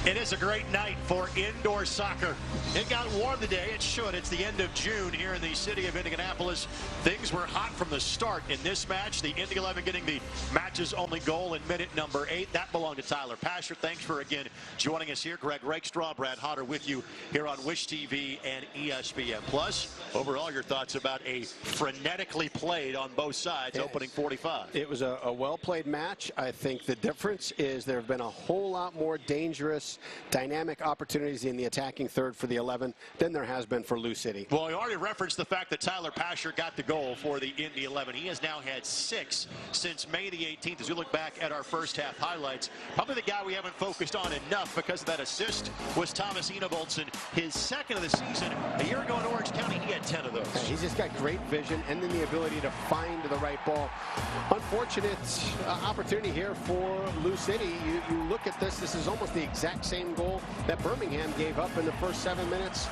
It is a great night for indoor soccer. It got warm today. It should. It's the end of June here in the city of Indianapolis. Things were hot from the start in this match. The Indy 11 getting the match's only goal in minute number 8. That belonged to Tyler Pasher. Thanks for, again, joining us here. Greg Rakestraw, Brad Hodder with you here on Wish TV and ESPN+. Overall, your thoughts about a frenetically played on both sides opening 45. It was a well-played match. I think the difference is there have been a whole lot more dangerous, dynamic opportunities in the attacking third for the 11 than there has been for Lou City. Well, we already referenced the fact that Tyler Pasher got the goal for the Indy 11. He has now had 6 since May the 18th. As we look back at our first half highlights, probably the guy we haven't focused on enough because of that assist was Thomas Enevoldsen, his second of the season. A year ago in Orange County, he had 10 of those. He's just got great vision and then the ability to find the right ball. Unfortunate opportunity here for Lou City. You look at this is almost the exact same goal that Birmingham gave up in the first 7 minutes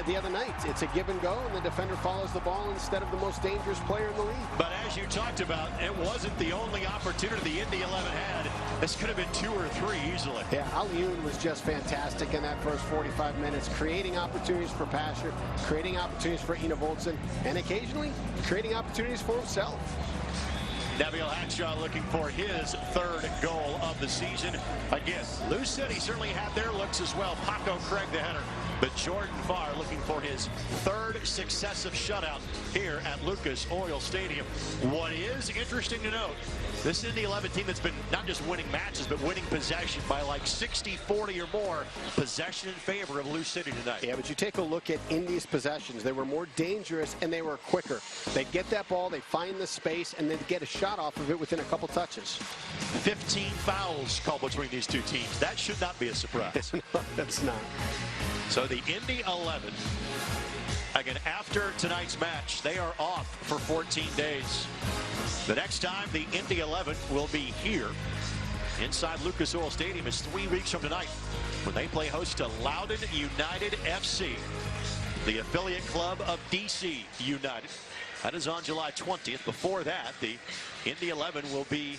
the other night. It's a give and go, and the defender follows the ball instead of the most dangerous player in the league. But as you talked about, it wasn't the only opportunity the Indy 11 had. This could have been 2 or 3 easily. Yeah, Alioune was just fantastic in that first 45 minutes, creating opportunities for Pasher, creating opportunities for Enevoldsen, and occasionally creating opportunities for himself. Nabil Hatshaw looking for his 3rd goal of the season. Again, Lou City certainly had their looks as well. Paco Craig the header. But Jordan Farr looking for his 3rd successive shutout here at Lucas Oil Stadium. What is interesting to note, this Indy 11 team that's been not just winning matches, but winning possession by like 60-40 or more. Possession in favor of Lou City tonight. Yeah, but you take a look at Indy's possessions. They were more dangerous and they were quicker. They get that ball, they find the space, and then get a shot off of it within a couple touches. 15 fouls called between these two teams. That should not be a surprise. No, that's not. So the Indy 11, again, after tonight's match, they are off for 14 days. The next time the Indy 11 will be here inside Lucas Oil Stadium is 3 weeks from tonight when they play host to Loudoun United FC, the affiliate club of DC United. That is on July 20th. Before that, the Indy 11 will be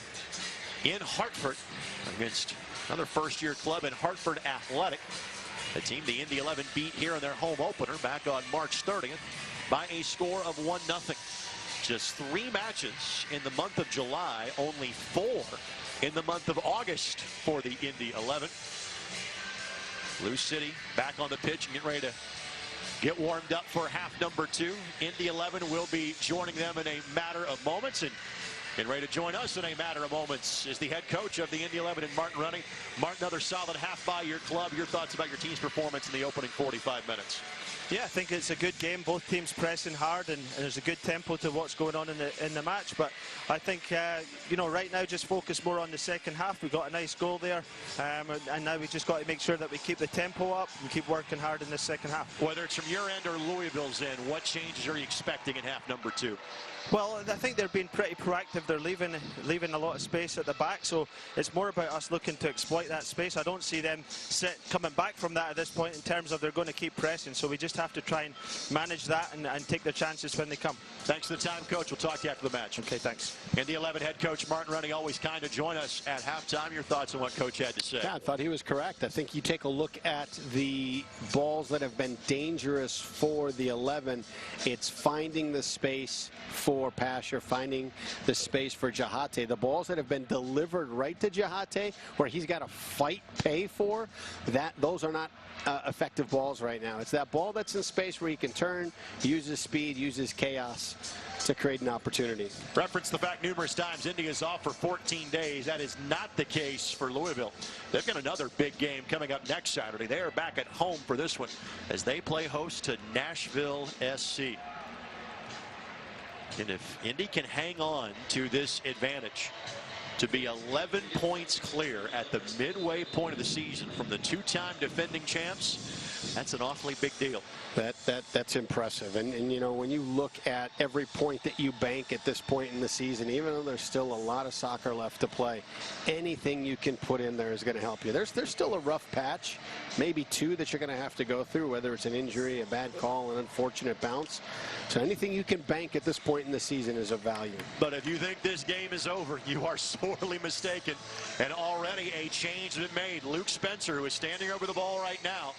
in Hartford against another first-year club in Hartford Athletic. The team the Indy 11 beat here in their home opener back on March 30th by a score of 1-0. Just 3 matches in the month of July, only 4 in the month of August for the Indy 11. Lou City back on the pitch and getting ready to get warmed up for half number 2. Indy 11 will be joining them in a matter of moments. And getting ready to join us in a matter of moments is the head coach of the Indy 11 and Martin Running. Martin, another solid half by your club. Your thoughts about your team's performance in the opening 45 minutes? Yeah, I think it's a good game. Both teams pressing hard, and there's a good tempo to what's going on in the match. But I think, you know, right now just focus more on the second half. We got a nice goal there, and now we just got to make sure that we keep the tempo up and keep working hard in the second half. Whether it's from your end or Louisville's end, what changes are you expecting in half number 2? Well, I think they're being pretty proactive. They're leaving a lot of space at the back, so it's more about us looking to exploit that space. I don't see them coming back from that at this point in terms of they're going to keep pressing, so we just have to try and manage that and take their chances when they come. Thanks for the time, Coach. We'll talk to you after the match. Okay, thanks. Indy 11 head coach Martin Running, always kind to join us at halftime. Your thoughts on what Coach had to say? Yeah, I thought he was correct. I think you take a look at the balls that have been dangerous for the 11. It's finding the space for Pasher, finding the space for Jahate. The balls that have been delivered right to Jahate, where he's got to pay for, those are not effective balls right now. It's that ball that's in space where he can turn, uses speed, uses chaos to create an opportunity. Reference the fact numerous times, Indy is off for 14 days. That is not the case for Louisville. They've got another big game coming up next Saturday. They are back at home for this one as they play host to Nashville SC. And if Indy can hang on to this advantage to be 11 points clear at the midway point of the season from the 2-time defending champs, that's an awfully big deal. That's impressive. And you know, when you look at every point that you bank at this point in the season, even though there's still a lot of soccer left to play, anything you can put in there is going to help you. There's still a rough patch, maybe 2 that you're going to have to go through, whether it's an injury, a bad call, an unfortunate bounce. So anything you can bank at this point in the season is of value. But if you think this game is over, you are so sorely mistaken. And already a change has been made. Luke Spencer, who is standing over the ball right now,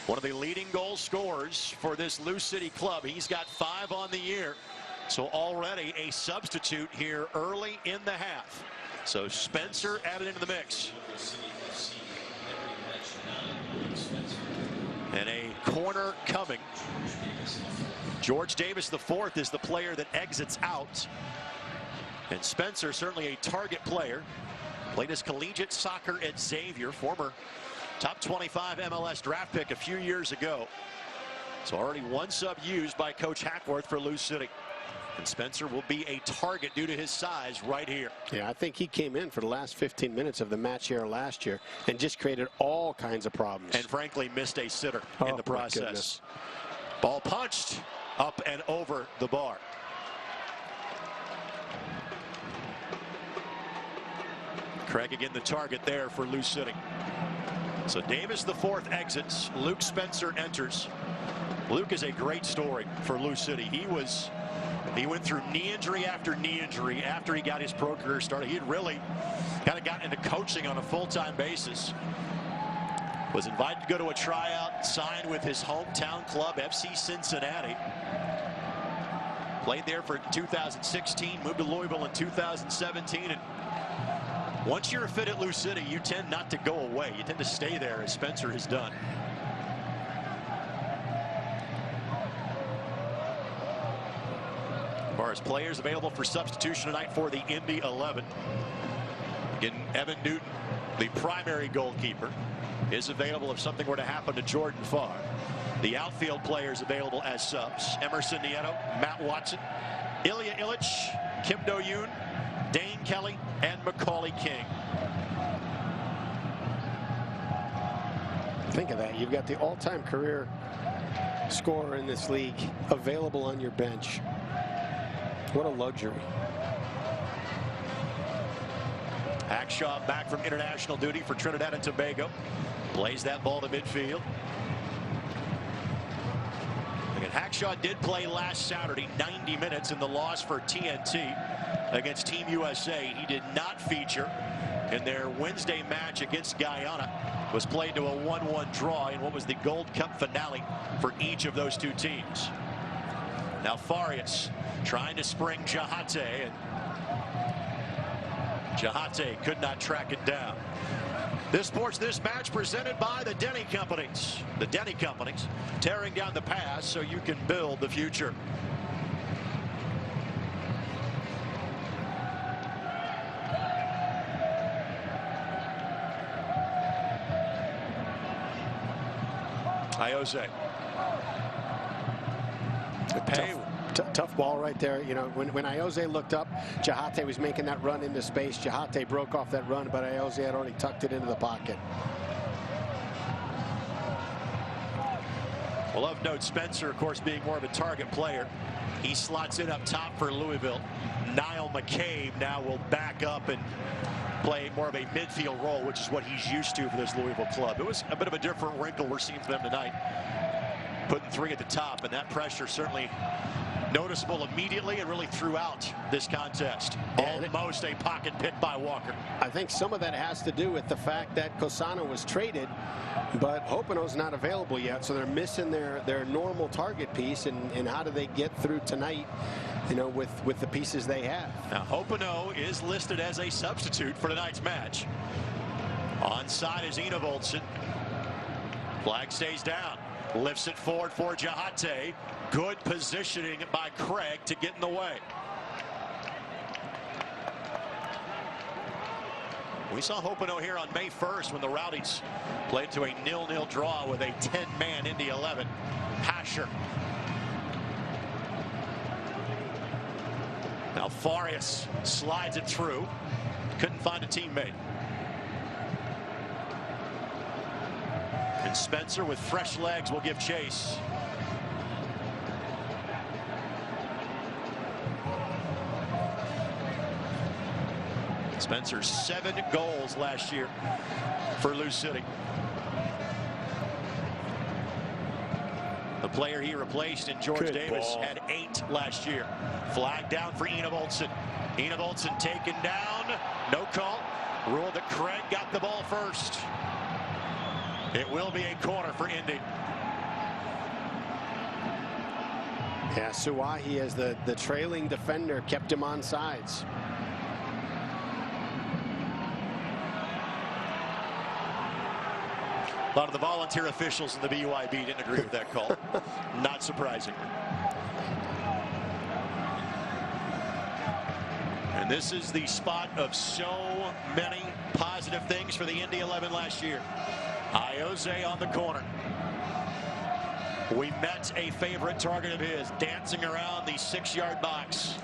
one of the leading goal scorers for this Lou City club. He's got 5 on the year. So already a substitute here early in the half. So Spencer added into the mix. And a corner coming. George Davis IV is the player that exits out. And Spencer, certainly a target player. Played his collegiate soccer at Xavier, former top 25 MLS draft pick a few years ago. So already 1 sub used by Coach Hackworth for Lou City. And Spencer will be a target due to his size right here. Yeah, I think he came in for the last 15 minutes of the match here last year and just created all kinds of problems. And frankly missed a sitter in the process. Ball punched up and over the bar. Craig again the target there for Lou City. So Davis IV exits. Luke Spencer enters. Luke is a great story for Lou City. He went through knee injury after knee injury after he got his pro career started. He had really kind of gotten into coaching on a full-time basis. Was invited to go to a tryout, signed with his hometown club, FC Cincinnati. Played there for 2016, moved to Louisville in 2017. And once you're a fit at Lou City, you tend not to go away. You tend to stay there, as Spencer has done. As far as players available for substitution tonight for the Indy 11. Again, Evan Newton, the primary goalkeeper, is available if something were to happen to Jordan Farr. The outfield players available as subs: Emerson Nieto, Matt Watson, Ilya Illich, Kim Do-yoon, Dane Kelly, and Macaulay King. Think of that. You've got the all-time career scorer in this league available on your bench. What a luxury. Hackshaw back from international duty for Trinidad and Tobago. Plays that ball to midfield. Again, Hackshaw did play last Saturday 90 minutes in the loss for TNT against Team USA. He did not feature in their Wednesday match against Guyana. Was played to a 1-1 draw in what was the Gold Cup finale for each of those 2 teams. Now Farias trying to spring Jahate, and Jahate could not track it down. This match presented by the Denny Companies. The Denny Companies tearing down the past so you can build the future. Iose. Tough ball right there. You know, when Iose looked up, Jahate was making that run into space. Jahate broke off that run, but Iose had already tucked it into the pocket. Well, of note, Spencer, of course, being more of a target player. He slots in up top for Louisville. Niall McCabe now will back up and play more of a midfield role, which is what he's used to for this Louisville club. It was a bit of a different wrinkle we're seeing for them tonight. Putting 3 at the top, and that pressure certainly noticeable immediately and really throughout this contest. Almost a pocket pick by Walker. I think some of that has to do with the fact that Cosano was traded, but Hopeno's not available yet, so they're missing their normal target piece. And how do they get through tonight, you know, with the pieces they have? Now Hopeno is listed as a substitute for tonight's match. Onside is Enevoldsen. Flag stays down. Lifts it forward for Jahate. Good positioning by Craig to get in the way. We saw Hopeno here on May 1st when the Rowdies played to a 0-0 draw with a 10-man Indy 11. Pasher. Now Farias slides it through. Couldn't find a teammate. And Spencer with fresh legs will give chase. Spencer 7 goals last year for Lou City. The player he replaced in George Davis had 8 last year. Flag down for Enevoldsen. Enevoldsen taken down. No call. Ruled that Craig got the ball first. It will be a corner for Indy. Yeah, Suwahi, as the trailing defender, kept him on sides. A lot of the volunteer officials in the BYB didn't agree with that call. Not surprising. And this is the spot of so many positive things for the Indy 11 last year. Ioze on the corner. We met a favorite target of his, dancing around the 6-yard box.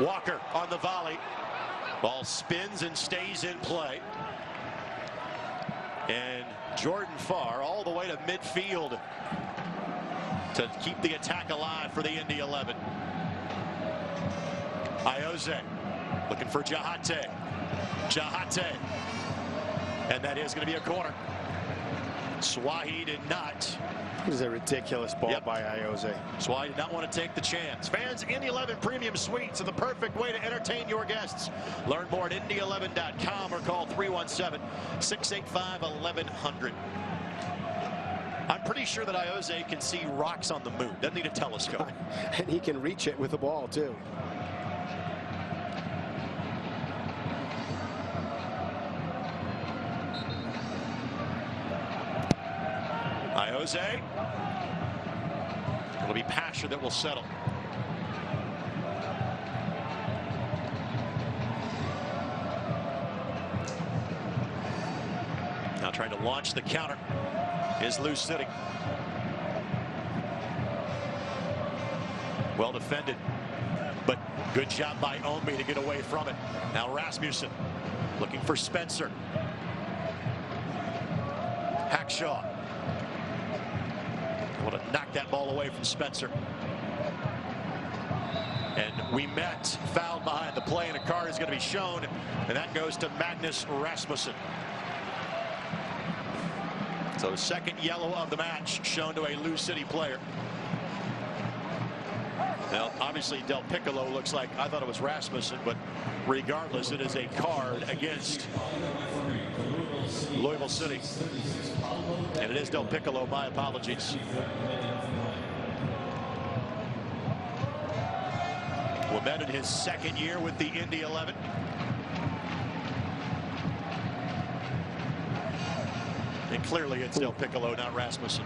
Walker on the volley. Ball spins and stays in play. And Jordan Farr all the way to midfield to keep the attack alive for the Indy 11. Ioze looking for Jahate. Jahate. And that is going to be a corner. Suwahi did not. This is a ridiculous ball by Ioze. Suwahi did not want to take the chance. Fans, Indy 11 Premium Suites are the perfect way to entertain your guests. Learn more at Indy11.com or call 317-685-1100. I'm pretty sure that Ioze can see rocks on the moon. Doesn't need a telescope. And he can reach it with the ball, too. Ioze. It'll be Pasher that will settle. Now trying to launch the counter is Lou City. Well defended, but good job by Omi to get away from it. Now Rasmussen looking for Spencer. Hackshaw. Able to knock that ball away from Spencer. And we met fouled behind the play, and a card is going to be shown, and that goes to Magnus Rasmussen. So second yellow of the match shown to a Lou City player. Now, obviously, Del Piccolo looks like, I thought it was Rasmussen, but regardless, it is a card against Louisville City. And it is Del Piccolo. My apologies. Wement in his second year with the Indy 11. And clearly it's Del Piccolo, not Rasmussen.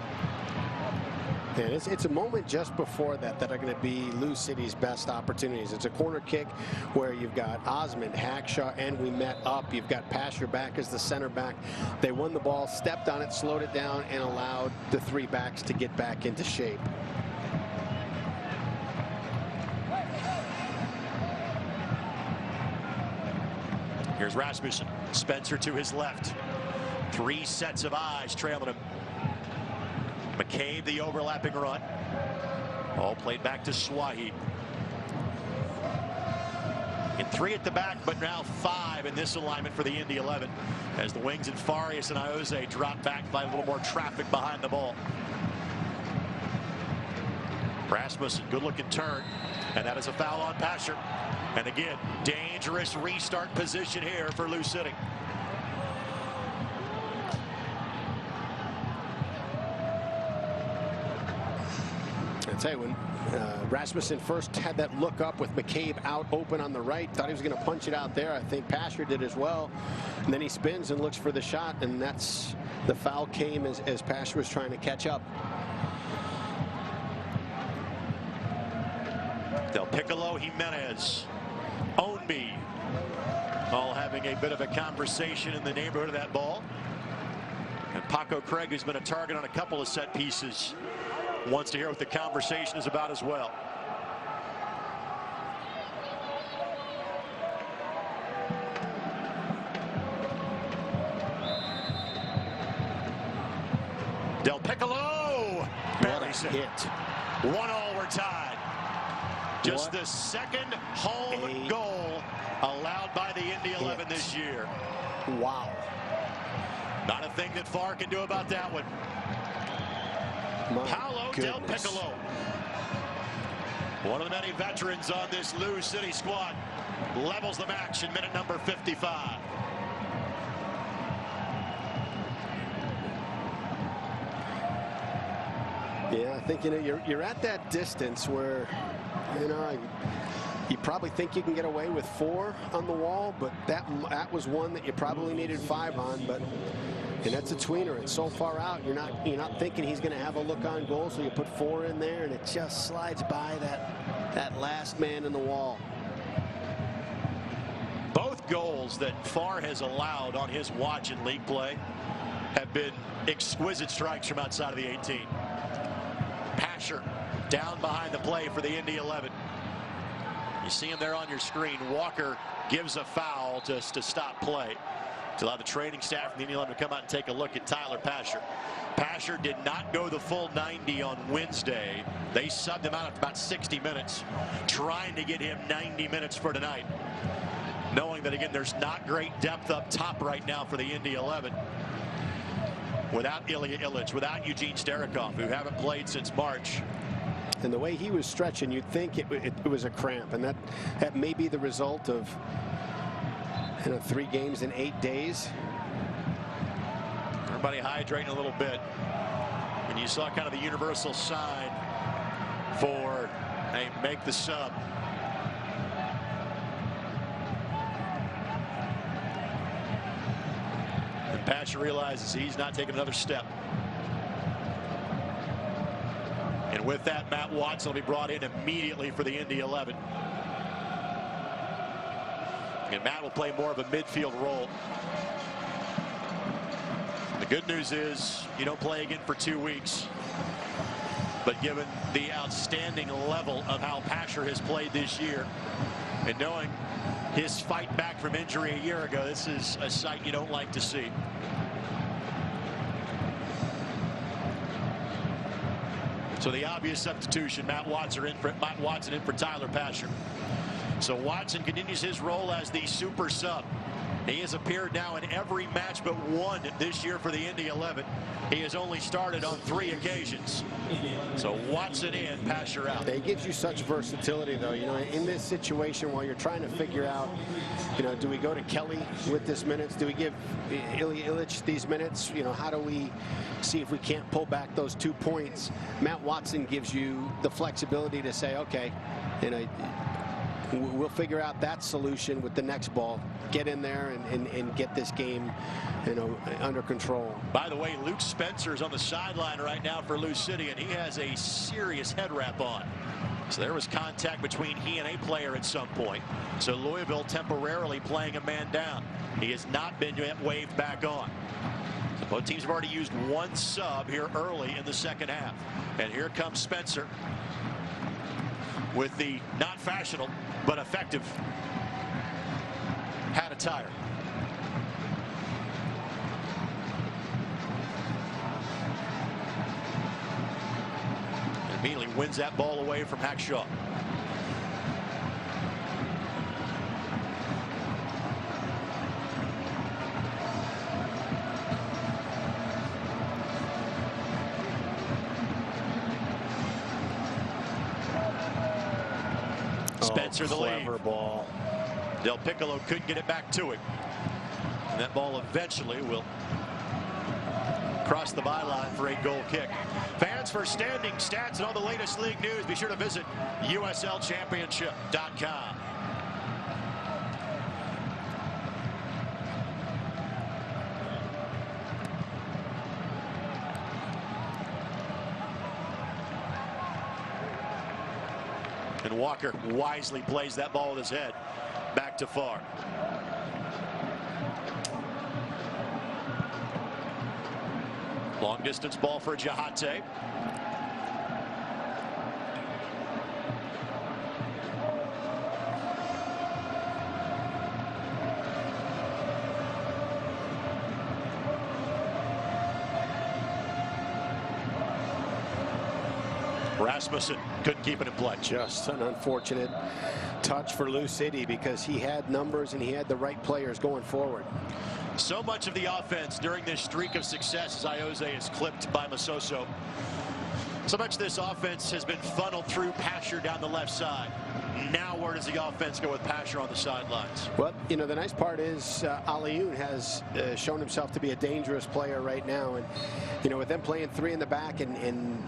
And it's a moment just before that are going to be Lou City's best opportunities. It's a corner kick where you've got Osmond, Hackshaw, and we met up. You've got Pasher back as the center back. They won the ball, stepped on it, slowed it down, and allowed the three backs to get back into shape. Here's Rasmussen. Spencer to his left. Three sets of eyes trailing him. McCabe, the overlapping run. All played back to Suwahi. In three at the back, but now five in this alignment for the Indy 11. As the wings and Farias and Ioze drop back by a little more traffic behind the ball. Rasmussen, good looking turn. And that is a foul on Pasher. And again, dangerous restart position here for Lou City. I'll tell you, when Rasmussen first had that look up with McCabe out open on the right, thought he was going to punch it out there. I think Pasher did as well. And then he spins and looks for the shot, and that's the foul came as Pasher was trying to catch up. Del Piccolo, Jimenez, Ownby, all having a bit of a conversation in the neighborhood of that ball. And Paco Craig, who's been a target on a couple of set pieces, wants to hear what the conversation is about as well. Del Piccolo buries it. 1-1, we're tied. Just the second home goal allowed by the Indy 11 this year. Wow. Not a thing that Farr can do about that one. Paulo Del Piccolo. One of the many veterans on this Lou City squad levels the match in minute number 55. Yeah, I think, you're at that distance where, you probably think you can get away with 4 on the wall, but that was one that you probably needed 5 on. And that's a tweener. It's so far out, you're not thinking he's going to have a look on goal, so you put 4 in there, and it just slides by that last man in the wall. Both goals that Farr has allowed on his watch in league play have been exquisite strikes from outside of the 18. Pasher down behind the play for the Indy 11. You see him there on your screen. Walker gives a foul just to stop play, to allow the training staff from the Indy 11 to come out and take a look at Tyler Pasher. Pasher did not go the full 90 on Wednesday. They subbed him out after about 60 minutes, trying to get him 90 minutes for tonight, knowing that, again, there's not great depth up top right now for the Indy 11. Without Ilya Illich, without Eugene Starikov, who haven't played since March. And the way he was stretching, you'd think it was a cramp, and that may be the result of 3 games in 8 days. Everybody hydrating a little bit. And you saw kind of the universal sign for a make the sub. And Pasher realizes he's not taking another step. And with that, Matt Watson will be brought in immediately for the Indy 11. And Matt will play more of a midfield role. The good news is you don't play again for 2 weeks. But given the outstanding level of how Pasher has played this year, and knowing his fight back from injury a year ago, this is a sight you don't like to see. So the obvious substitution, Matt Watson in for Tyler Pasher. So Watson continues his role as the super sub. He has appeared now in every match but 1 this year for the Indy 11. He has only started on 3 occasions. So Watson in, Pasher out. It gives you such versatility, though. In this situation, while you're trying to figure out, do we go to Kelly with this minutes? Do we give Ilya Illich these minutes? How do we see if we can't pull back those 2 points? Matt Watson gives you the flexibility to say, okay, we'll figure out that solution with the next ball. Get in there and get this game, under control. By the way, Luke Spencer's on the sideline right now for Lou City, and he has a serious head wrap on. So there was contact between he and a player at some point. So Louisville temporarily playing a man down. He has not been yet waved back on. So both teams have already used 1 sub here early in the second half. And here comes Spencer with the not fashionable but effective hat attire. And immediately wins that ball away from Hackshaw. Spencer the lead. Clever ball. Del Piccolo couldn't get it back to him. And that ball eventually will cross the byline for a goal kick. Fans, for standing stats and all the latest league news, be sure to visit USLChampionship.com. And Walker wisely plays that ball with his head back to Farr. Long distance ball for Jahate. Rasmussen couldn't keep it in play. Just an unfortunate touch for Lou City, because he had numbers and he had the right players going forward. So much of the offense during this streak of success as Iose is clipped by Masoso. So much of this offense has been funneled through Pasher down the left side. Now where does the offense go with Pasher on the sidelines? Well, you know, the nice part is Aliun has shown himself to be a dangerous player right now. And, you know, with them playing 3 in the back and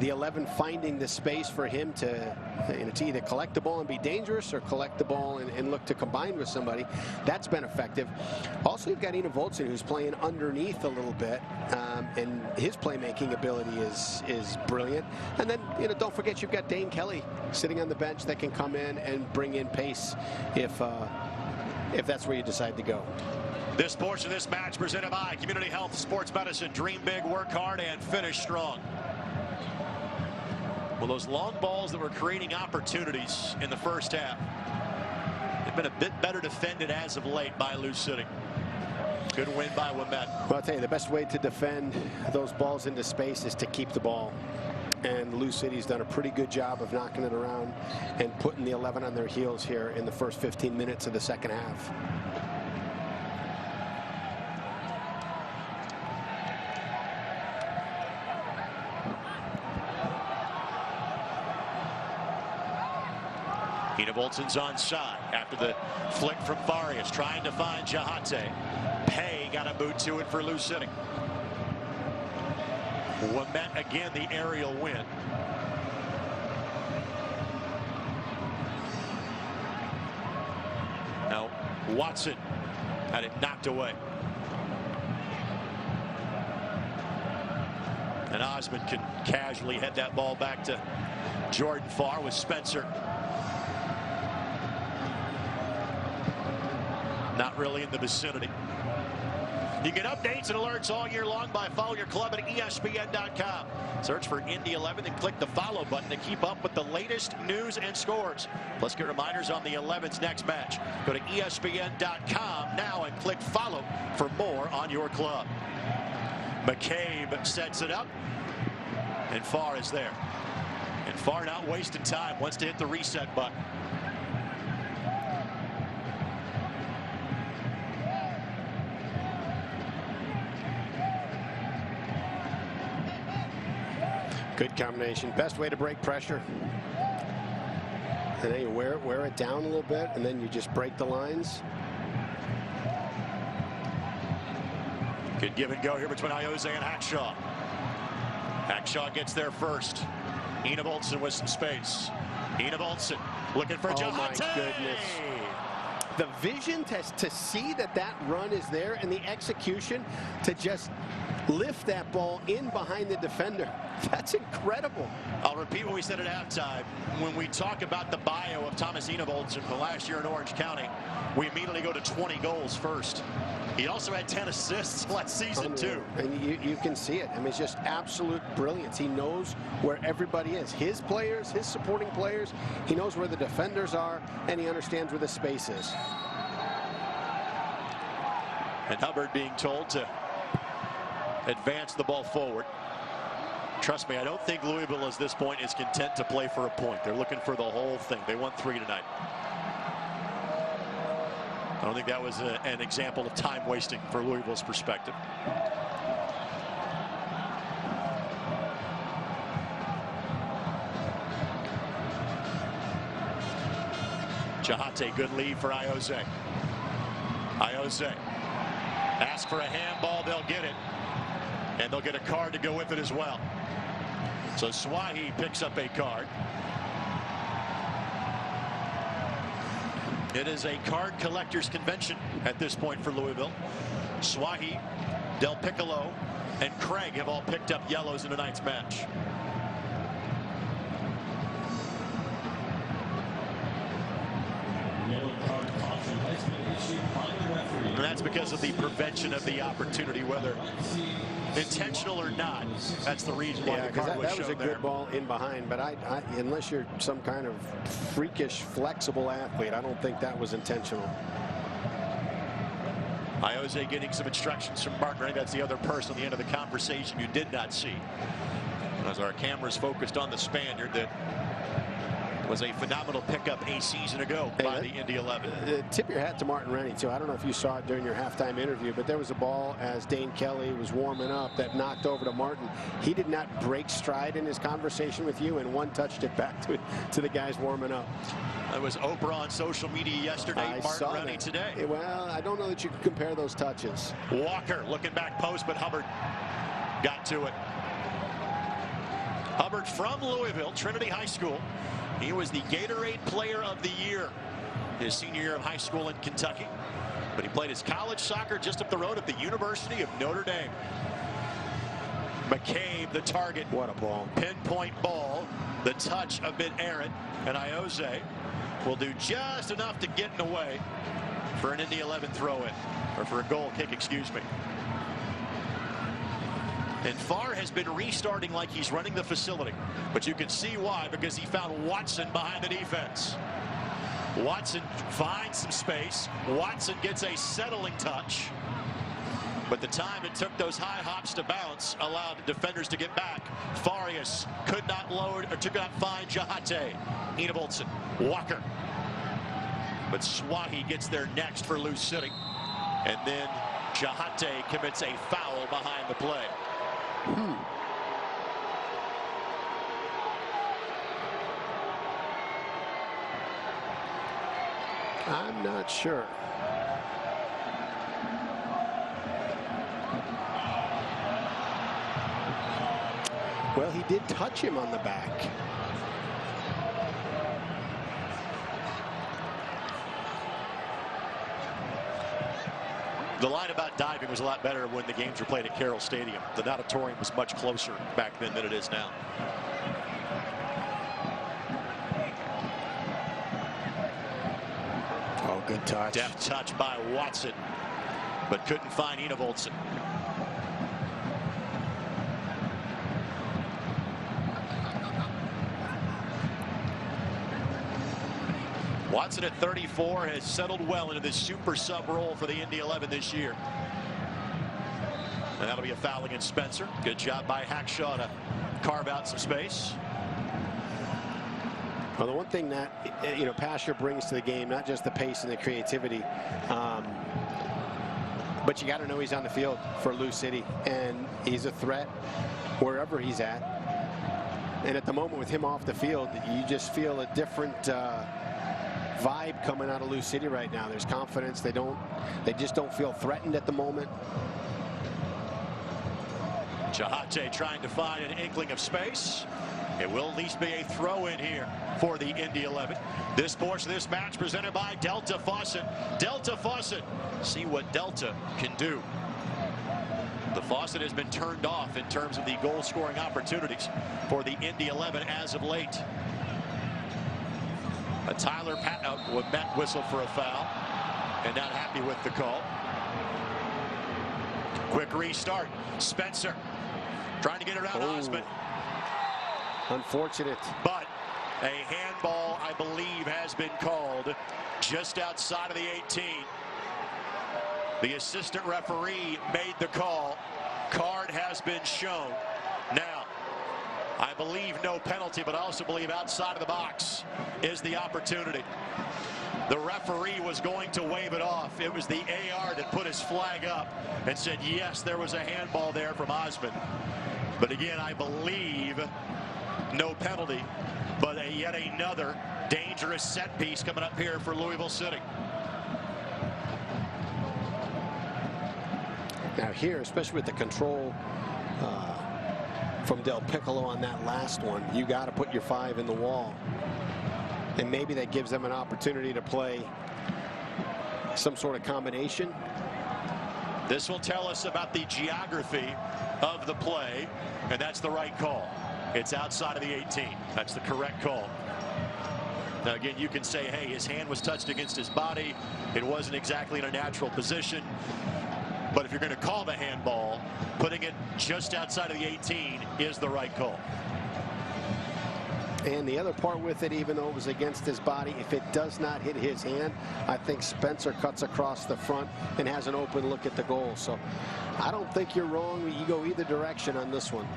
the 11 finding the space for him to, you know, to either collect the ball and be dangerous or collect the ball and look to combine with somebody, that's been effective. Also, you've got Indy Voltson, who's playing underneath a little bit, and his playmaking ability is brilliant. And then, you know, don't forget you've got Dane Kelly sitting on the bench that can come in and bring in pace if that's where you decide to go. This portion of this match presented by Community Health Sports Medicine. Dream big, work hard, and finish strong. Well, those long balls that were creating opportunities in the first half have been a bit better defended as of late by Lou City. Good win by Ouimet. Well, I'll tell you, the best way to defend those balls into space is to keep the ball. And Lou City's done a pretty good job of knocking it around and putting the 11 on their heels here in the first 15 minutes of the second half. Indy Voltson's onside after the flick from Farias, trying to find Jahate. Pay got a boot to it for Lou City. Ouimet again, the aerial win. Now Watson had it knocked away. And Osmond can casually head that ball back to Jordan Farr with Spencer. Not really in the vicinity. You get updates and alerts all year long by following your club at ESPN.com. Search for Indy 11 and click the follow button to keep up with the latest news and scores. Plus get reminders on the 11's next match. Go to ESPN.com now and click follow for more on your club. McCabe sets it up, and Farr is there. And Farr not wasting time, wants to hit the reset button. Good combination. Best way to break pressure. And then you wear it down a little bit, and then you just break the lines. Good give and go here between Iose and Hackshaw. Hackshaw gets there first. Indy Voltson with some space. Indy Voltson looking for Jahate. Oh my goodness. The vision to see that run is there, and the execution to just lift that ball in behind the defender. That's incredible. I'll repeat what we said at halftime. When we talk about the bio of Thomas Indy Voltson from last year in Orange County, we immediately go to 20 goals first. He also had 10 assists last season, too. And you can see it. I mean, it's just absolute brilliance. He knows where everybody is. His players, his supporting players. He knows where the defenders are, and he understands where the space is. And Hubbard being told to advance the ball forward. Trust me, I don't think Louisville at this point is content to play for a point. They're looking for the whole thing. They won 3 tonight. I don't think that was an example of time wasting for Louisville's perspective. Jahate, good lead for Iose. Iose ask for a handball, they'll get it. And they'll get a card to go with it as well. So Swahi picks up a card. It is a card collectors convention at this point for Louisville. Swahi, Del Piccolo, and Craig have all picked up yellows in tonight's match. And that's because of the prevention of the opportunity, whether intentional or not. That's the reason why the card was that was a good ball in behind, but unless you're some kind of freakish, flexible athlete, I don't think that was intentional. Iose getting some instructions from Martin. I think that's the other person at the end of the conversation you did not see. As our cameras focused on the Spaniard that was a phenomenal pickup a season ago by the Indy 11. Tip your hat to Martin Rennie, too. I don't know if you saw it during your halftime interview, but there was a ball as Dane Kelly was warming up that knocked over to Martin. He did not break stride in his conversation with you, and one touched it back to the guys warming up. That was Oprah on social media yesterday. Martin Rennie today. Well, I don't know that you can compare those touches. Walker looking back post, but Hubbard got to it. Hubbard from Louisville, Trinity High School. He was the Gatorade Player of the Year his senior year of high school in Kentucky. But he played his college soccer just up the road at the University of Notre Dame. McCabe, the target. What a ball. Pinpoint ball. The touch a bit errant. And Iose will do just enough to get in the way for an Indy 11 throw-in. Or for a goal kick, excuse me. And Farr has been restarting like he's running the facility. But you can see why, because he found Watson behind the defense. Watson finds some space. Watson gets a settling touch. But the time it took those high hops to bounce allowed the defenders to get back. Farias could not load or could not find Jahate. Enevoldsen, Walker. But Swahi gets there next for Lou City. And then Jahate commits a foul behind the play. I'm not sure. Well, he did touch him on the back. The line about diving was a lot better when the games were played at Carroll Stadium. The auditorium was much closer back then than it is now. Oh, good touch. Deft touch by Watson, but couldn't find Enevoldsen. Watson at 34 has settled well into this super sub role for the Indy 11 this year. And that'll be a foul against Spencer. Good job by Hackshaw to carve out some space. Well, the one thing that, Pasher brings to the game, not just the pace and the creativity, but you got to know he's on the field for Lou City, and he's a threat wherever he's at. And at the moment with him off the field, you just feel a different vibe coming out of Lou City right now. There's confidence. They just don't feel threatened at the moment. Jahate trying to find an inkling of space. It will at least be a throw in here for the Indy 11. This portion of this match presented by Delta Faucet. Delta Faucet. See what Delta can do. The faucet has been turned off in terms of the goal scoring opportunities for the Indy 11 as of late. A Tyler Met whistle for a foul and not happy with the call. Quick restart. Spencer trying to get around Osmond. Unfortunate. But a handball, I believe, has been called just outside of the 18. The assistant referee made the call. Card has been shown. Now, I believe no penalty, but I also believe outside of the box is the opportunity. The referee was going to wave it off. It was the AR that put his flag up and said, yes, there was a handball there from Osmond. But again, I believe no penalty, but yet another dangerous set piece coming up here for Louisville City. Now here, especially with the control from Del Piccolo on that last one, you got to put your 5 in the wall. And maybe that gives them an opportunity to play some sort of combination. This will tell us about the geography of the play, and that's the right call. It's outside of the 18. That's the correct call. Now again, you can say, hey, his hand was touched against his body. It wasn't exactly in a natural position. But if you're going to call the handball, putting it just outside of the 18 is the right call. And the other part with it, even though it was against his body, if it does not hit his hand, I think Spencer cuts across the front and has an open look at the goal. So I don't think you're wrong. You go either direction on this one.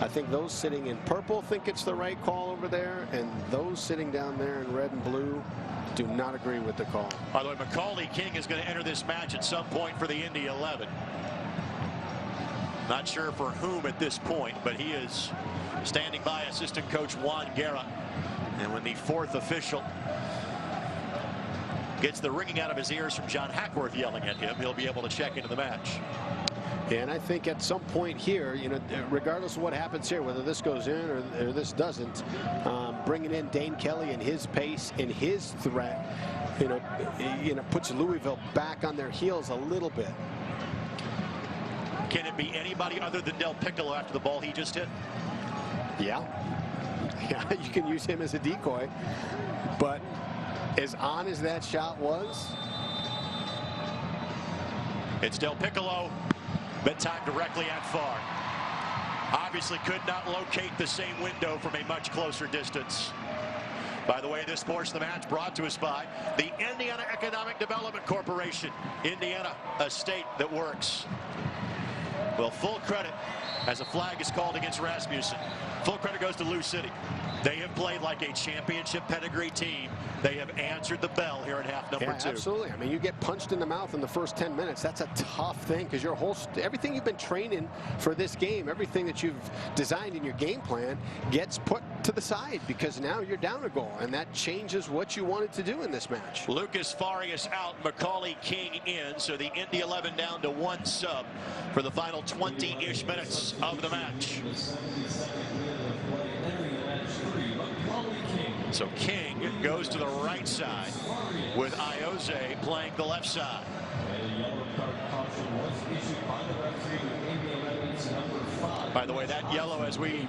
I think those sitting in purple think it's the right call over there, and those sitting down there in red and blue do not agree with the call. By the way, Macaulay King is going to enter this match at some point for the Indy 11. Not sure for whom at this point, but he is standing by assistant coach Juan Guerra. And when the fourth official gets the ringing out of his ears from John Hackworth yelling at him, he'll be able to check into the match. And I think at some point here, regardless of what happens here, whether this goes in or this doesn't, bringing in Dane Kelly and his pace and his threat, puts Louisville back on their heels a little bit. Can it be anybody other than Del Piccolo after the ball he just hit? Yeah, you can use him as a decoy, but as on as that shot was, it's Del Piccolo, but timed directly at far. Obviously could not locate the same window from a much closer distance. By the way, this portion of the match brought to us by the Indiana Economic Development Corporation. Indiana, a state that works. Well, full credit, as a flag is called against Rasmussen, full credit goes to Lou City. They have played like a championship pedigree team. They have answered the bell here in half number 2. Absolutely. I mean, you get punched in the mouth in the first 10 minutes. That's a tough thing because your everything you've been training for this game, everything that you've designed in your game plan gets put to the side because now you're down a goal, and that changes what you wanted to do in this match. Lucas Farias out, Macaulay King in, so the Indy 11 down to 1 sub for the final 20-ish minutes of the match. So King goes to the right side with Ioze playing the left side. By the way, that yellow, as we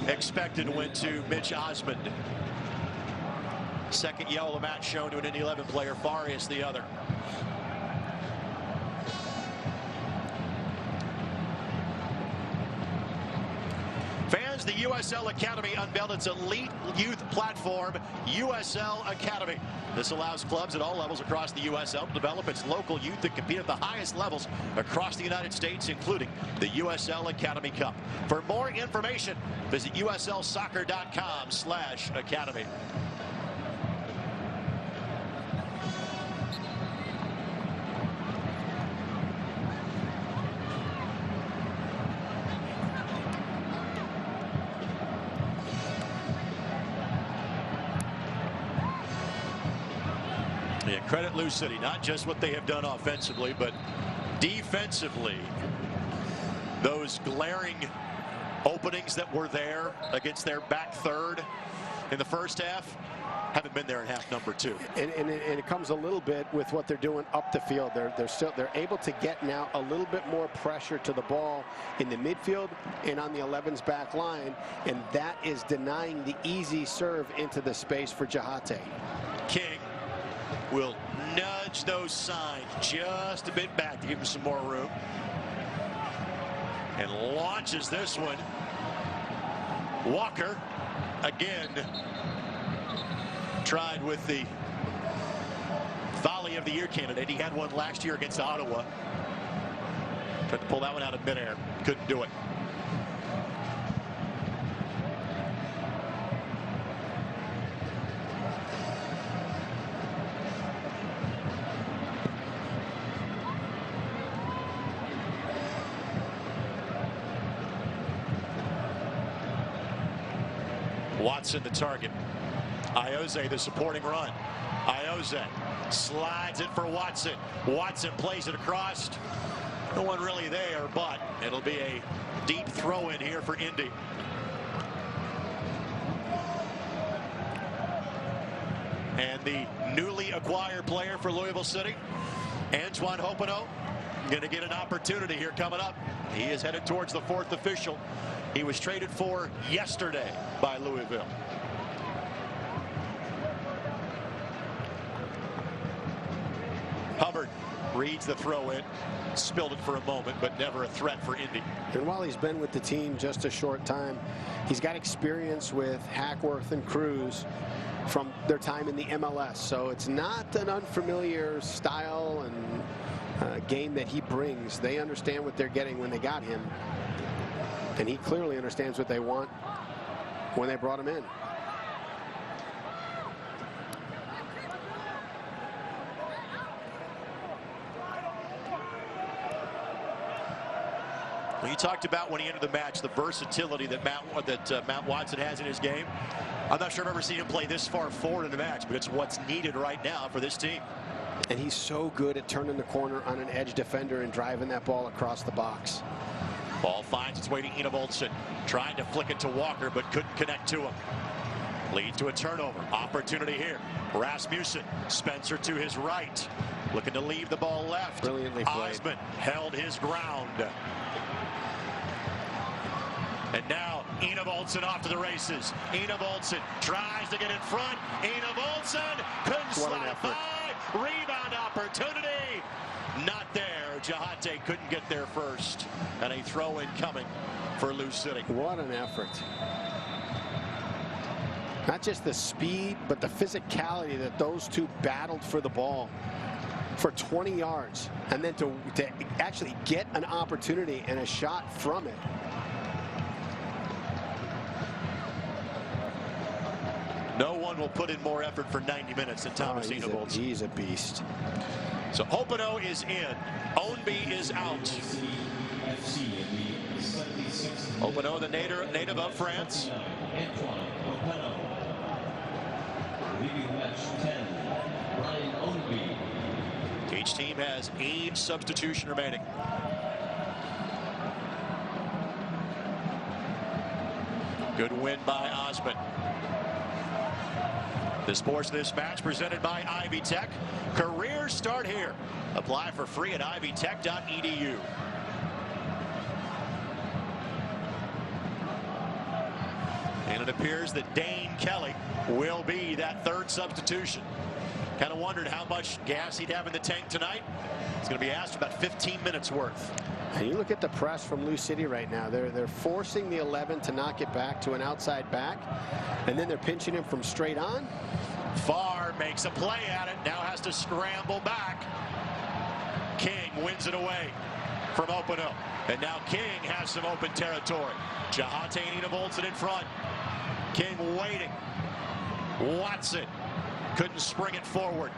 expected, went to Mitch Osmond. Second yellow of the match shown to an Indy 11 player, Farias the other. Fans, the USL Academy unveiled its elite youth platform, USL Academy. This allows clubs at all levels across the USL to develop its local youth that compete at the highest levels across the United States, including the USL Academy Cup. For more information, visit uslsoccer.com/academy. Yeah, credit Lou City, not just what they have done offensively, but defensively. Those glaring openings that were there against their back third in the first half haven't been there in half number 2. And it comes a little bit with what they're doing up the field. They're able to get now a little bit more pressure to the ball in the midfield and on the 11's back line, and that is denying the easy serve into the space for Jahate. King will nudge those signs just a bit back to give him some more room, and launches this one. Walker again tried with the volley of the year candidate. He had one last year against Ottawa. Tried to pull that one out of midair. Couldn't do it. Watson the target. Ioze the supporting run. Ioze slides it for Watson. Watson plays it across. No one really there, but it'll be a deep throw in here for Indy. And the newly acquired player for Louisville City, Antoine Hopino, going to get an opportunity here coming up. He is headed towards the fourth official. He was traded for yesterday by Louisville. Hubbard reads the throw in, spilled it for a moment, but never a threat for Indy. And while he's been with the team just a short time, he's got experience with Hackworth and Cruz from their time in the MLS. So it's not an unfamiliar style and game that he brings. They understand what they're getting when they got him. And he clearly understands what they want when they brought him in. Well, you talked about when he entered the match, the versatility that Matt Watson has in his game. I'm not sure I've ever seen him play this far forward in a match, but it's what's needed right now for this team. And he's so good at turning the corner on an edge defender and driving that ball across the box. Ball finds its way to Enevoldsen, trying to flick it to Walker, but couldn't connect to him. Lead to a turnover. Opportunity here. Rasmussen, Spencer to his right, looking to leave the ball left. Brilliantly played. Osmond held his ground. And now Enevoldsen off to the races. Enevoldsen tries to get in front. Enevoldsen couldn't slide it by. Rebound opportunity. Not there. Jahate couldn't get there first. And a throw-in coming for Lou City. What an effort. Not just the speed, but the physicality that those two battled for the ball for 20 yards. And then to actually get an opportunity and a shot from it. No one will put in more effort for 90 minutes than Thomas Enevoldsen. He's a beast. So Openo is in. Ownby is out. Openo, the native of France. Each team has 8 substitution remaining. Good win by Osmond. This portion of this match presented by Ivy Tech. Careers start here. Apply for free at ivytech.edu. And it appears that Dane Kelly will be that third substitution. Kind of wondered how much gas he'd have in the tank tonight. He's going to be asked for about 15 minutes worth. And you look at the press from Lou City right now. They're forcing the 11 to knock it back to an outside back, and then they're pinching him from straight on. Farr makes a play at it. Now has to scramble back. King wins it away from Openo. And now King has some open territory. Jahate and Enevoldsen in front. King waiting. Watson couldn't spring it forward.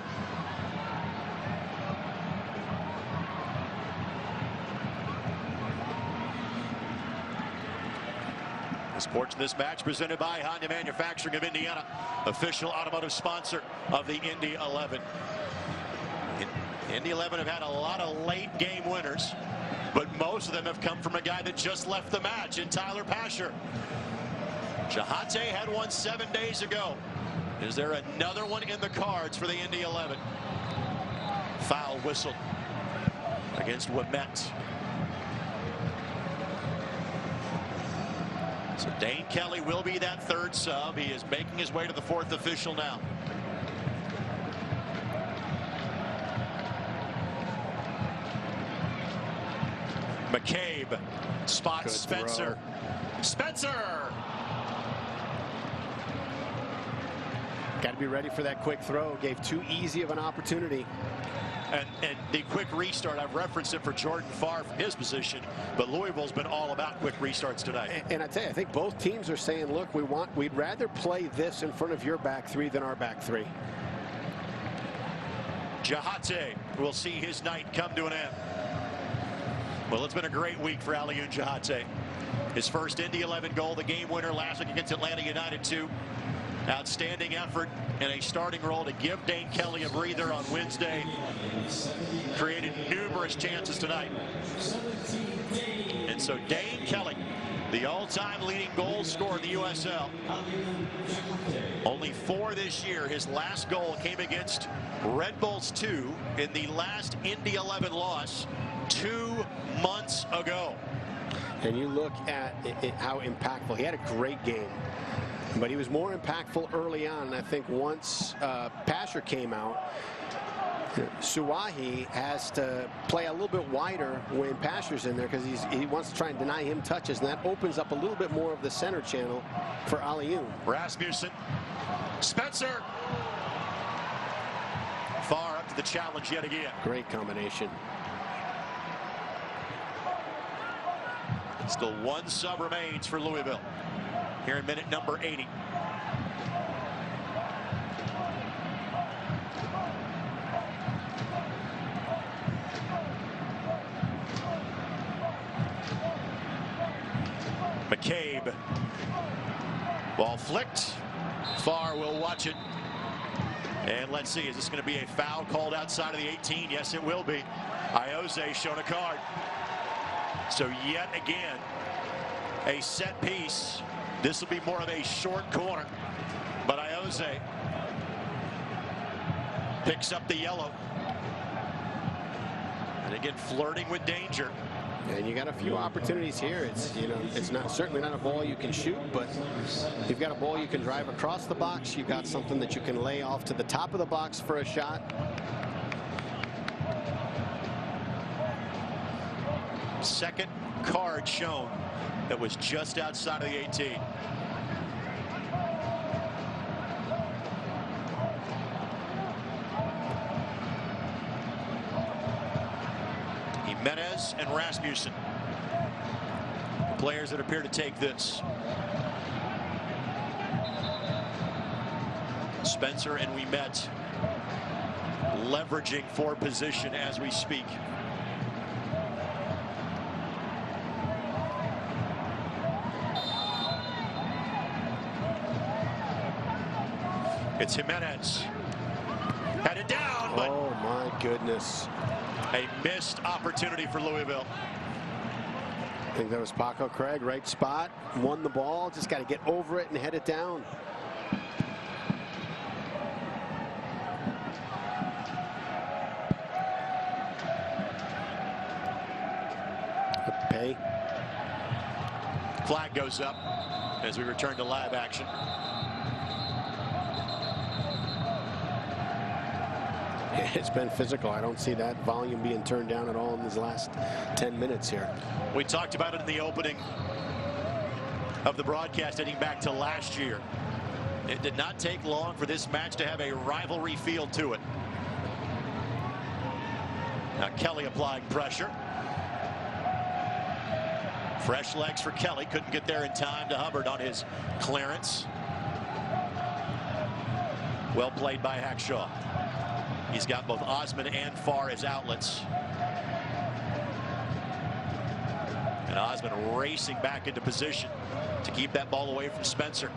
The sports in this match presented by Honda Manufacturing of Indiana, official automotive sponsor of the Indy 11. Indy 11 have had a lot of late game winners, but most of them have come from a guy that just left the match in Tyler Pasher. Jahate had one 7 days ago. Is there another one in the cards for the Indy 11? Foul whistle against Ouimet. So Dane Kelly will be that third sub. He is making his way to the fourth official now. McCabe spots Spencer. Spencer! Got to be ready for that quick throw. Gave too easy of an opportunity. And the quick restart, I've referenced it for Jordan Farr from his position, but Louisville's been all about quick restarts tonight. And I tell you, I think both teams are saying, look, we'd rather play this in front of your back three than our back three. Jahate will see his night come to an end. Well, it's been a great week for Alioune Jahate. His first Indy 11 goal, the game winner last week against Atlanta United 2. Outstanding effort in a starting role to give Dane Kelly a breather on Wednesday. Created numerous chances tonight. And so Dane Kelly, the all-time leading goal scorer in the USL. Only 4 this year. His last goal came against Red Bulls 2 in the last Indy 11 loss 2 months ago. And you look at how impactful. He had a great game, but he was more impactful early on. And I think once Pasher came out, Suwahi has to play a little bit wider when Pasher's in there because he wants to try and deny him touches, and that opens up a little bit more of the center channel for Alioune. Rasmussen, Spencer. Farr up to the challenge yet again. Great combination. Still one sub remains for Louisville here in minute number 80. McCabe. Ball flicked. Farr will watch it. And let's see, is this going to be a foul called outside of the 18? Yes, it will be. Iose shown a card. So yet again, a set piece. This will be more of a short corner. But Iose picks up the yellow. And again, flirting with danger. And you got a few opportunities here. It's, you know, it's not certainly not a ball you can shoot, but you've got a ball you can drive across the box. You've got something that you can lay off to the top of the box for a shot. Second card shown that was just outside of the 18. Jimenez and Rasmussen, the players that appear to take this. Spencer and Ouimet leveraging for position as we speak. It's Jimenez. Had it down, but oh my goodness. A missed opportunity for Louisville. I think that was Paco Craig, right spot, won the ball, just got to get over it and head it down. Pay. Flag goes up as we return to live action. It's been physical. I don't see that volume being turned down at all in these last 10 minutes here. We talked about it in the opening of the broadcast dating back to last year. It did not take long for this match to have a rivalry feel to it. Now Kelly applying pressure. Fresh legs for Kelly. Couldn't get there in time to Hubbard on his clearance. Well played by Hackshaw. He's got both Osman and Farr as outlets. And Osman racing back into position to keep that ball away from Spencer.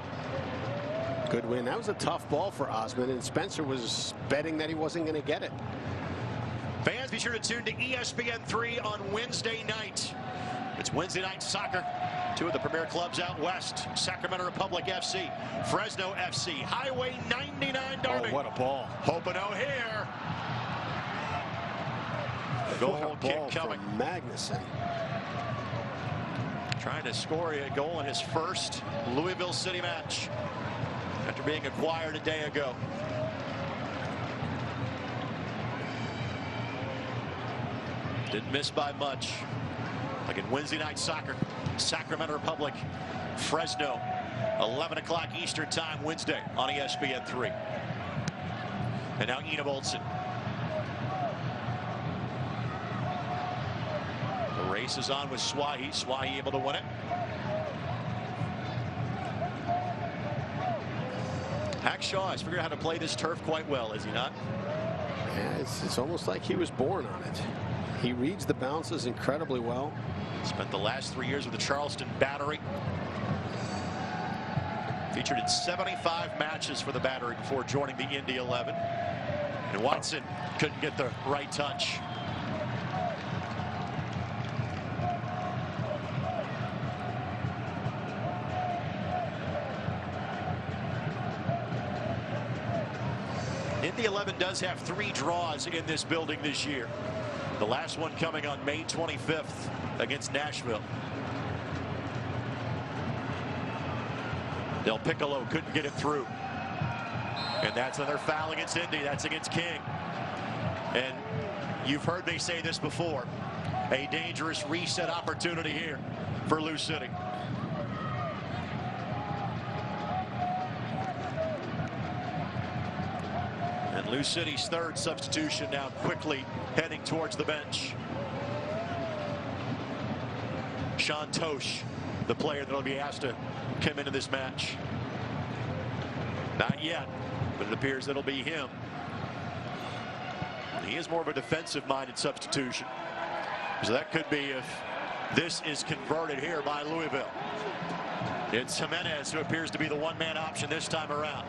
Good win. That was a tough ball for Osman, and Spencer was betting that he wasn't going to get it. Fans, be sure to tune to ESPN3 on Wednesday night. It's Wednesday night soccer. Two of the premier clubs out west, Sacramento Republic FC, Fresno FC, Highway 99 derby. Oh, what a ball. Hopino here. Goal kick coming. Magnuson. Trying to score a goal in his first Louisville City match after being acquired a day ago. Didn't miss by much. Like in Wednesday night soccer, Sacramento Republic, Fresno, 11 o'clock Eastern time Wednesday on ESPN3. And now Ina Olsen. The race is on with Swahi. Swahi able to win it. Hackshaw has figured out how to play this turf quite well, is he not? Yeah, it's almost like he was born on it. He reads the bounces incredibly well. Spent the last 3 years with the Charleston Battery. Featured in 75 matches for the Battery before joining the Indy 11. And Watson couldn't get the right touch. Indy 11 does have 3 draws in this building this year. The last one coming on May 25th against Nashville. Del Piccolo couldn't get it through. And that's another foul against Indy. That's against King. And you've heard me say this before. A dangerous reset opportunity here for Lou City. And Lou City's third substitution now quickly heading towards the bench. Sean Tosh, the player that will be asked to come into this match. Not yet, but it appears it'll be him. He is more of a defensive-minded substitution. So that could be if this is converted here by Louisville. It's Jimenez who appears to be the one-man option this time around.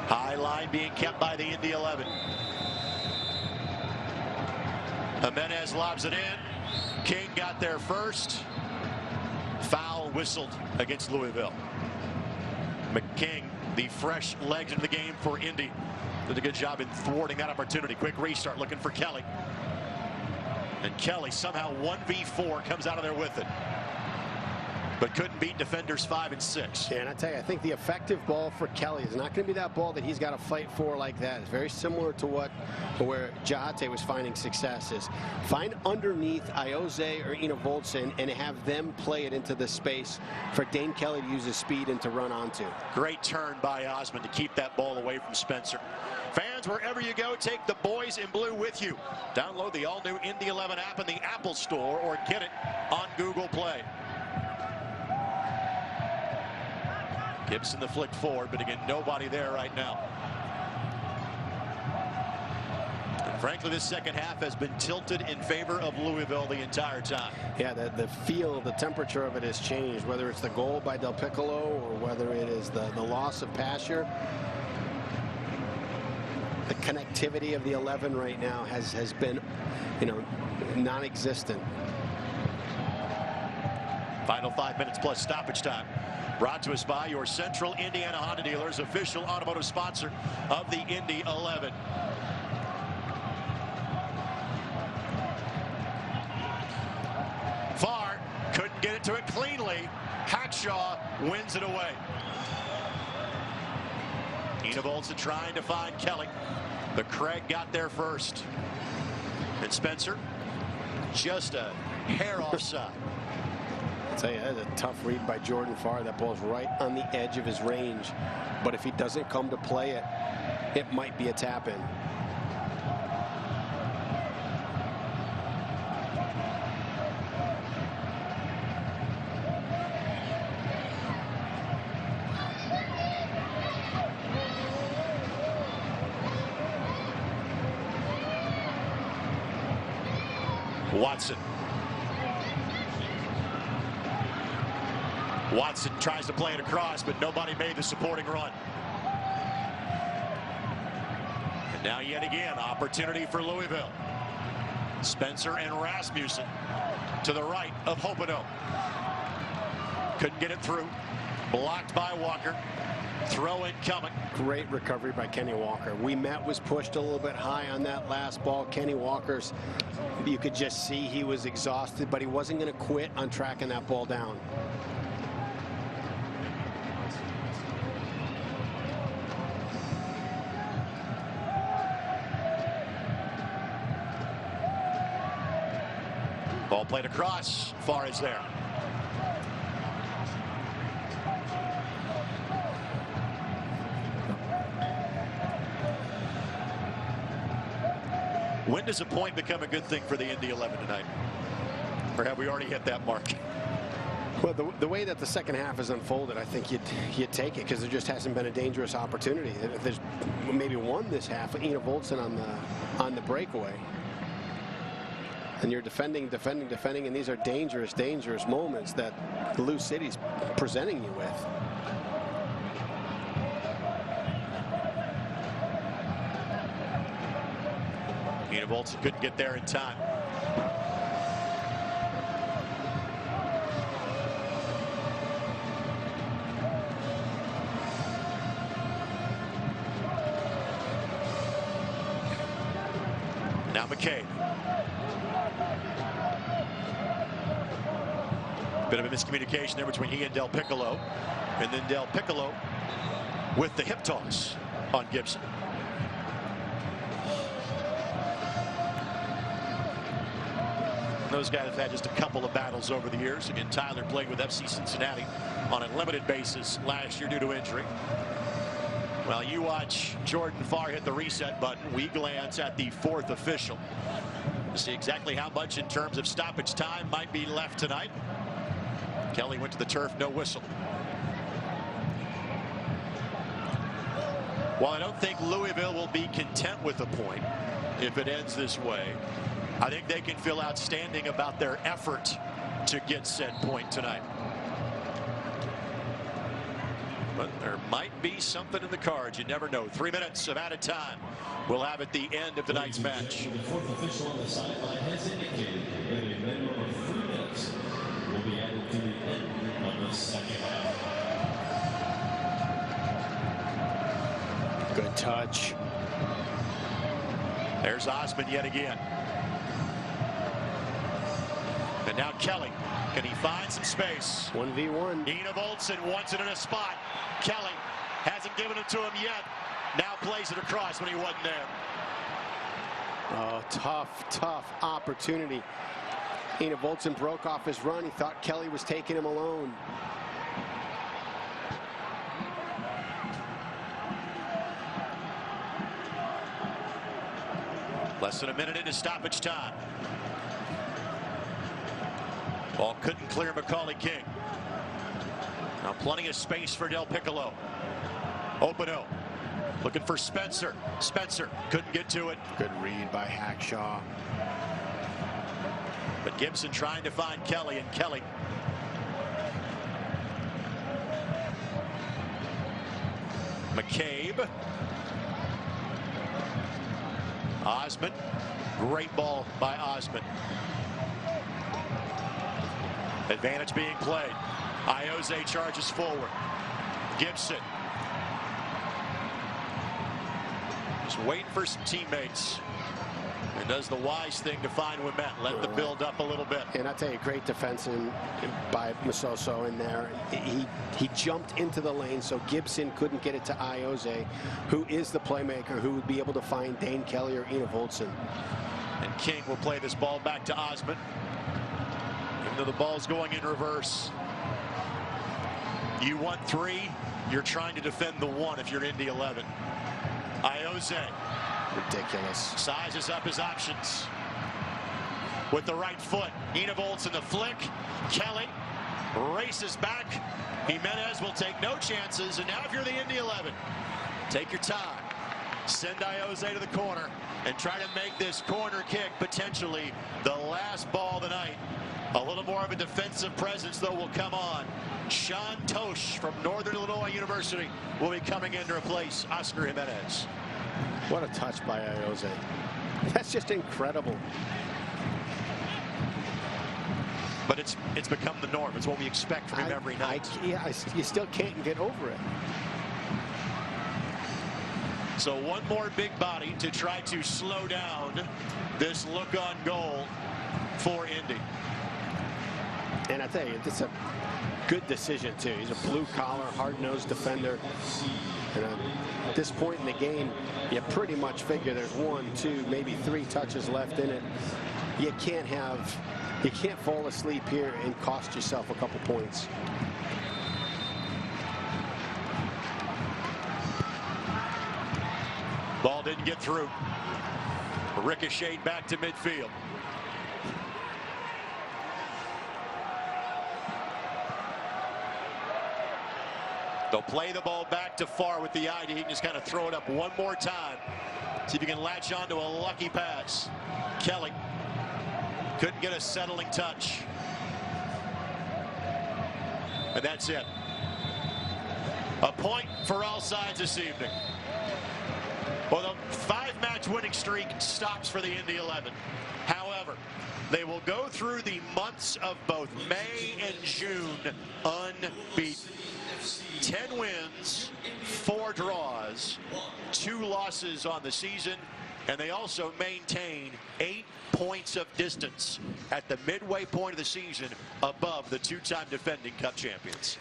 High line being kept by the Indy 11. Jimenez lobs it in. King got there first. Foul whistled against Louisville. McKing, the fresh legs into the game for Indy, did a good job in thwarting that opportunity. Quick restart looking for Kelly. And Kelly somehow 1v4 comes out of there with it. But couldn't beat defenders 5 and 6. Yeah, and I tell you, I think the effective ball for Kelly is not going to be that ball that he's got to fight for like that. It's very similar to where Jahate was finding success is. Find underneath Ioze or Ina Voltson and have them play it into the space for Dane Kelly to use his speed and to run onto. Great turn by Osmond to keep that ball away from Spencer. Fans, wherever you go, take the boys in blue with you. Download the all-new Indy 11 app in the Apple Store or get it on Google Play. Gibson the flick forward, but again, nobody there right now. And frankly, this second half has been tilted in favor of Louisville the entire time. Yeah, the feel, the temperature of it has changed, whether it's the goal by Del Piccolo or whether it is the loss of Pasher. The connectivity of the 11 right now has been, non-existent. Final 5 minutes plus stoppage time. Brought to us by your Central Indiana Honda dealers, official automotive sponsor of the Indy 11. Farr couldn't get it to it cleanly. Hackshaw wins it away. Ina Voltson trying to find Kelly, but Craig got there first. And Spencer just a hair offside. I'll tell you, that's a tough read by Jordan Farr. That ball's right on the edge of his range. But if he doesn't come to play it, it might be a tap in. Watson tries to play it across, but nobody made the supporting run. And now yet again, opportunity for Louisville. Spencer and Rasmussen to the right of Hopino. Couldn't get it through. Blocked by Walker. Throw in coming. Great recovery by Kenny Walker. Ouimet was pushed a little bit high on that last ball. Kenny Walker's, you could just see he was exhausted, but he wasn't going to quit on tracking that ball down. Ball played across. Farr is there. When does a point become a good thing for the Indy 11 tonight? Or have we already hit that mark? Well, the way that the second half has unfolded, I think you'd take it, because there just hasn't been a dangerous opportunity. If there's maybe one this half, Ina Voltson on the breakaway. And you're defending, and these are dangerous moments that Lou City's presenting you with. Ina Voltson couldn't get there in time. Now McKay. Bit of a miscommunication there between he and Del Piccolo. And then Del Piccolo with the hip toss on Gibson. Those guys have had just a couple of battles over the years. Again, Tyler played with FC Cincinnati on a limited basis last year due to injury. Well, you watch Jordan Farr hit the reset button. We glance at the fourth official to see exactly how much in terms of stoppage time might be left tonight. Kelly went to the turf, no whistle. While I don't think Louisville will be content with the point if it ends this way, I think they can feel outstanding about their effort to get said point tonight. But there might be something in the cards. You never know. 3 minutes of added time we'll have at the end of tonight's match. The fourth official on the sideline has indicated that a minimum of 3 minutes will be added to the end of the second half. Good touch. There's Osmond yet again. And now Kelly. Can he find some space? 1v1. Enevoldsen wants it in a spot. Kelly hasn't given it to him yet. Now plays it across when he wasn't there. Oh, tough opportunity. Enevoldsen broke off his run. He thought Kelly was taking him alone. Less than a minute into stoppage time. Ball couldn't clear Macaulay King. Now plenty of space for Del Piccolo. Openo looking for Spencer. Spencer couldn't get to it. Good read by Hackshaw. But Gibson trying to find Kelly, and Kelly McCabe. Osmond. Great ball by Osmond. Advantage being played. Iose charges forward. Gibson. Just waiting for some teammates. And does the wise thing to find Ouimet. Let the build up a little bit. And I tell you, great defense by Masoso in there. He jumped into the lane, so Gibson couldn't get it to Iose, who is the playmaker who would be able to find Dane Kelly or Enevoldsen. And King will play this ball back to Osmond. Even though the ball's going in reverse. You want 3, you're trying to defend the 1 if you're Indy 11. Iose. Ridiculous. Sizes up his options. With the right foot. Enevoldsen the flick. Kelly races back. Jimenez will take no chances. And now if you're the Indy 11, take your time. Send Iose to the corner and try to make this corner kick potentially the last ball of the night. A little more of a defensive presence, though, will come on. Sean Tosh from Northern Illinois University will be coming in to replace Oscar Jimenez. What a touch by Iose. That's just incredible. But it's become the norm. It's what we expect from him every night. You still can't get over it. So one more big body to try to slow down this look on goal for Indy. And I tell you, it's a good decision, too. He's a blue-collar, hard-nosed defender. And at this point in the game, you pretty much figure there's 1, 2, maybe 3 touches left in it. You can't fall asleep here and cost yourself a couple points. Ball didn't get through. Ricocheted back to midfield. They'll play the ball back to Farr with the idea he can just kind of throw it up one more time. See if he can latch on to a lucky pass. Kelly couldn't get a settling touch. And that's it. A point for all sides this evening. Well, the 5-match winning streak stops for the Indy 11. However, they will go through the months of both May and June unbeaten. 10 wins, 4 draws, 2 losses on the season, and they also maintain 8 points of distance at the midway point of the season above the 2-time defending Cup champions.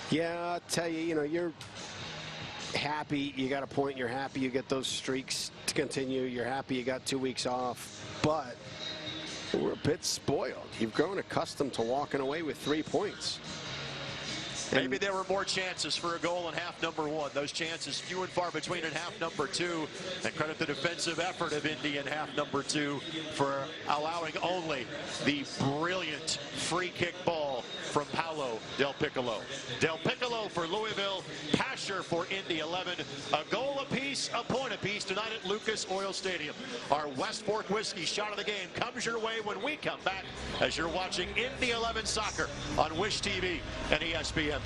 Yeah, I'll tell you, you're happy you got a point. You're happy you get those streaks to continue. You're happy you got 2 weeks off. But We're a bit spoiled. You've grown accustomed to walking away with 3 points. Maybe there were more chances for a goal in half number one. Those chances few and far between in half number two. And credit the defensive effort of Indy in half number two for allowing only the brilliant free kick ball from Paolo Del Piccolo. Del Piccolo for Louisville, Pasher for Indy 11. A goal apiece, a point apiece tonight at Lucas Oil Stadium. Our West Fork Whiskey shot of the game comes your way when we come back as you're watching Indy 11 soccer on Wish TV and ESPN+.